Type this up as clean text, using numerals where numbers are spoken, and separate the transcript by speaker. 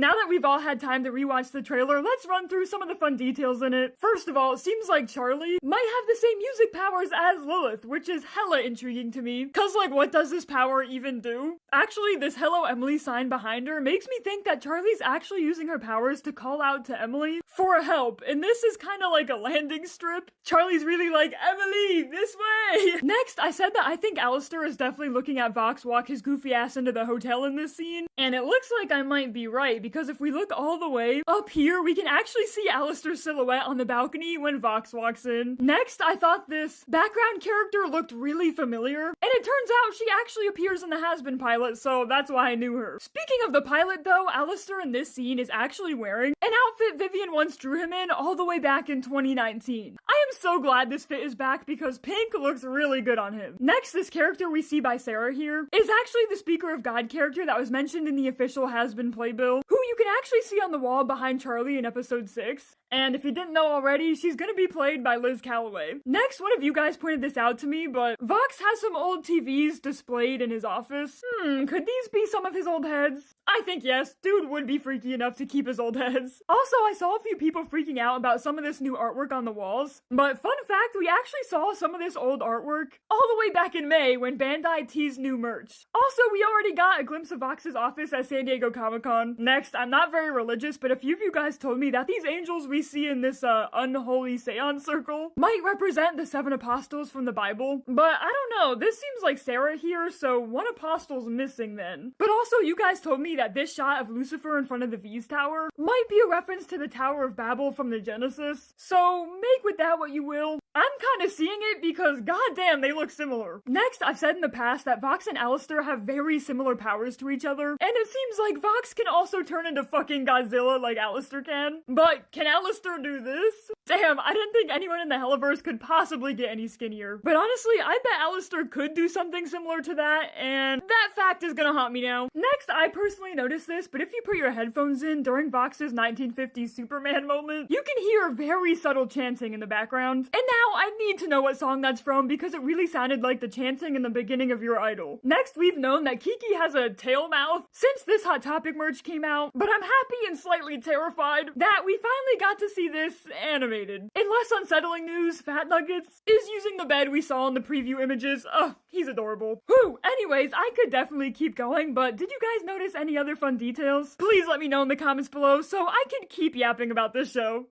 Speaker 1: Now that we've all had time to rewatch the trailer, let's run through some of the fun details in it. First of all, it seems like Charlie might have the same music powers as Lilith, which is hella intriguing to me. Cause like, what does this power even do? Actually, this Hello Emily sign behind her makes me think that Charlie's actually using her powers to call out to Emily for help, and this is kind of like a landing strip. Charlie's really like, Emily, this way! Next, I said that I think Alistair is definitely looking at Vox walk his goofy ass into the hotel in this scene, and it looks like I might be right, because if we look all the way up here, we can actually see Alistair's silhouette on the balcony when Vox walks in. Next, I thought this background character looked really familiar, and it turns out she actually appears in the Has-Been pilot, so that's why I knew her. Speaking of the pilot though, Alistair in this scene is actually wearing an outfit Vivian once drew him in all the way back in 2019. I am so glad this fit is back because pink looks really good on him. Next, this character we see by Sarah here is actually the Speaker of God character that was mentioned in the official Has-Been playbill, who you can actually see on the wall behind Charlie in episode 6. And if you didn't know already, she's gonna be played by Liz Calloway. Next, one of you guys pointed this out to me, but Vox has some old TVs displayed in his office. Could these be some of his old heads? I think yes, dude would be freaky enough to keep his old heads. Also, I saw a few people freaking out about some of this new artwork on the walls, but fun fact, we actually saw some of this old artwork all the way back in May when Bandai teased new merch. Also, we already got a glimpse of Vox's office at San Diego Comic-Con. Next, I'm not very religious, but a few of you guys told me that these angels we see in this unholy seance circle might represent the 7 apostles from the Bible, but I don't know, this seems like Sarah here, so one apostle's missing then. But also, you guys told me that this shot of Lucifer in front of the V's Tower might be a reference to the Tower of Babel from the Genesis, so make with that what you will. I'm kind of seeing it because goddamn they look similar. Next, I've said in the past that Vox and Alistair have very similar powers to each other, and it seems like Vox can also turn into fucking Godzilla like Alistair can. But can Alistair do this? Damn, I didn't think anyone in the Helliverse could possibly get any skinnier. But honestly, I bet Alistair could do something similar to that, and that fact is gonna haunt me now. Next, I personally noticed this, but if you put your headphones in during Vox's 1950s Superman moment, you can hear very subtle chanting in the background. And now I need to know what song that's from because it really sounded like the chanting in the beginning of Your Idol. Next, we've known that Kiki has a tail mouth since this Hot Topic merch came out, but I'm happy and slightly terrified that we finally got to see this animated. In less unsettling news, Fat Nuggets is using the bed we saw in the preview images. Ugh, he's adorable. Whew, anyways, I could definitely keep going, but did you guys notice any other fun details? Please let me know in the comments below so I can keep yapping about this show.